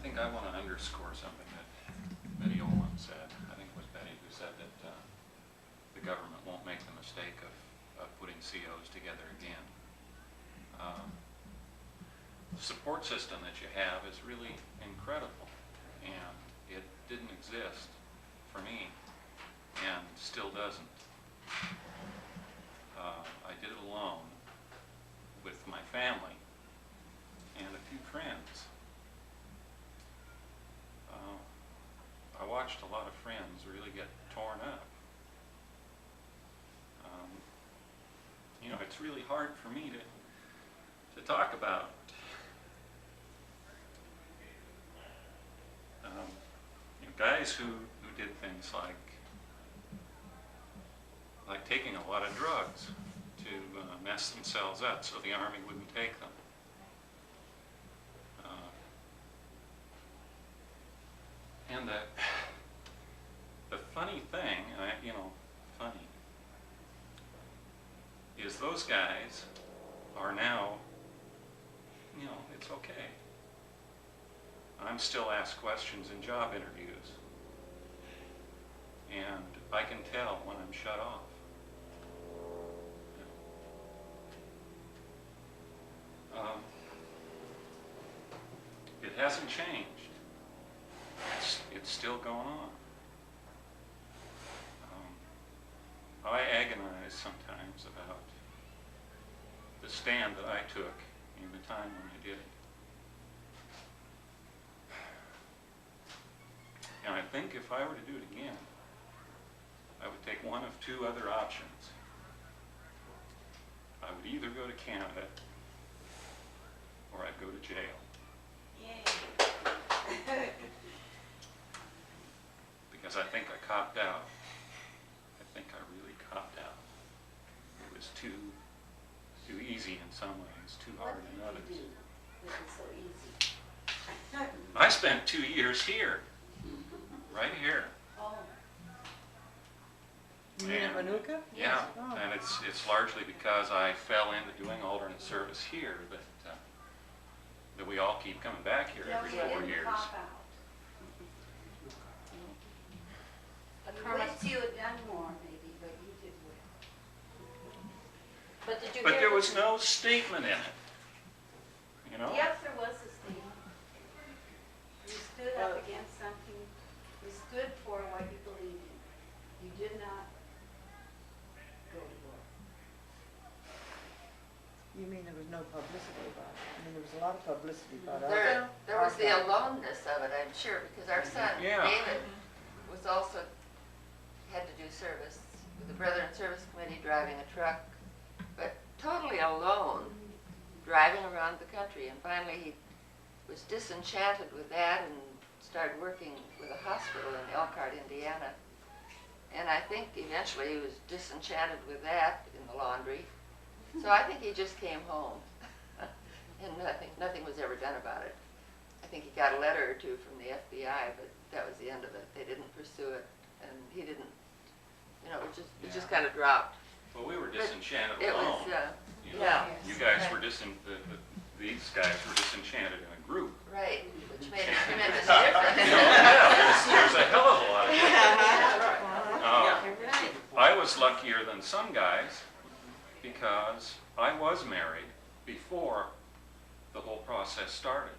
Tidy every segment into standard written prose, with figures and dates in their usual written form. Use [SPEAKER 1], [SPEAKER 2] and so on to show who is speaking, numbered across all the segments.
[SPEAKER 1] think I want to underscore something that Betty Olin said. I think it was Betty who said that the government won't make the mistake of putting COs together again. The support system that you have is really incredible, and it didn't exist for me, and still doesn't. I did it alone with my family and a few friends. I watched a lot of friends really get torn up. You know, it's really hard for me to talk about. You know, guys who did things like taking a lot of drugs to mess themselves up so the Army wouldn't take them. And the funny thing, funny, is those guys are now, it's okay. I'm still asked questions in job interviews, and I can tell when I'm shut off. It hasn't changed. It's still going on. I agonize sometimes about the stand that I took in the time when I did it. And I think if I were to do it again, I would take one of two other options. I would either go to Canada or I'd go to jail.
[SPEAKER 2] Yay.
[SPEAKER 1] Because I think I copped out. I think I really copped out. It was too easy in some ways, too hard in others.
[SPEAKER 2] What did you do that was so easy?
[SPEAKER 1] I spent 2 years here, right here.
[SPEAKER 2] Oh.
[SPEAKER 3] You mean in Manuka?
[SPEAKER 1] Yeah,
[SPEAKER 3] Oh.
[SPEAKER 1] and it's largely because I fell into doing alternate service here that we all keep coming back here every 4 years.
[SPEAKER 2] Cop out. You wish you had done more, maybe, but you did well.
[SPEAKER 4] But did you
[SPEAKER 1] But
[SPEAKER 4] hear
[SPEAKER 1] there was no statement in it, you know?
[SPEAKER 2] Yes, there was a statement. You stood up against something. You stood for what you believed in. You did not go to war.
[SPEAKER 3] You mean there was no publicity about it? I mean, there was a lot of publicity about it.
[SPEAKER 4] there was the aloneness of it, I'm sure, because our son,
[SPEAKER 1] Yeah.
[SPEAKER 4] David, was also, had to do service with the Brethren Service Committee, driving a truck, but totally alone, driving around the country. And finally he was disenchanted with that and started working with a hospital in Elkhart, Indiana. And I think eventually he was disenchanted with that in the laundry. So I think he just came home, and nothing was ever done about it. I think he got a letter or two from the FBI, but that was the end of it. They didn't pursue it, and he didn't, it just kind of dropped.
[SPEAKER 1] Well, we were disenchanted
[SPEAKER 4] It was,
[SPEAKER 1] alone. You know,
[SPEAKER 4] yeah.
[SPEAKER 1] You guys were these guys were disenchanted in a group.
[SPEAKER 4] Right, which made a tremendous
[SPEAKER 1] You
[SPEAKER 4] difference.
[SPEAKER 1] know, there's a hell of a lot of difference.
[SPEAKER 2] Right.
[SPEAKER 1] I was luckier than some guys because I was married before the whole process started.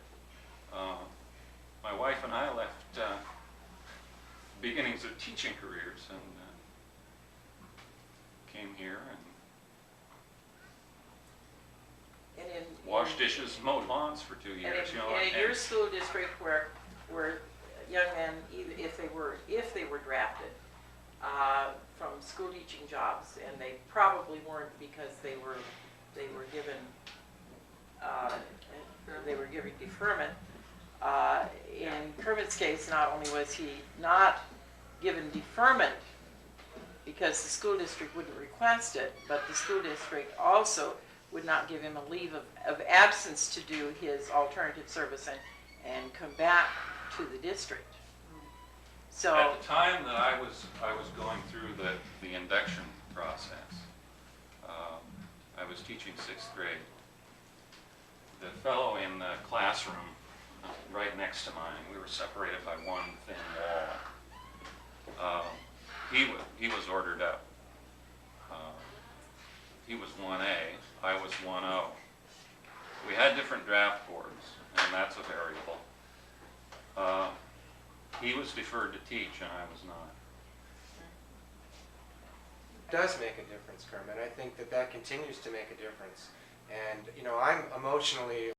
[SPEAKER 1] My wife and I left beginnings of teaching careers and came here and washed dishes, mowed lawns for 2 years.
[SPEAKER 5] And in your school district where young men, either if they were drafted from school teaching jobs, and they probably weren't because they were given deferment. In Kermit's case, not only was he not given deferment because the school district wouldn't request it, but the school district also would not give him a leave of absence to do his alternative service and come back to the district. So
[SPEAKER 1] at the time that I was going through the induction process, I was teaching 6th grade. The fellow in the classroom right next next to mine. We were separated by one thin wall. He was ordered up. He was 1A, I was 1O. We had different draft boards, and that's a variable. He was deferred to teach, and I was not.
[SPEAKER 6] Does make a difference, Kermit. I think that continues to make a difference. And, I'm emotionally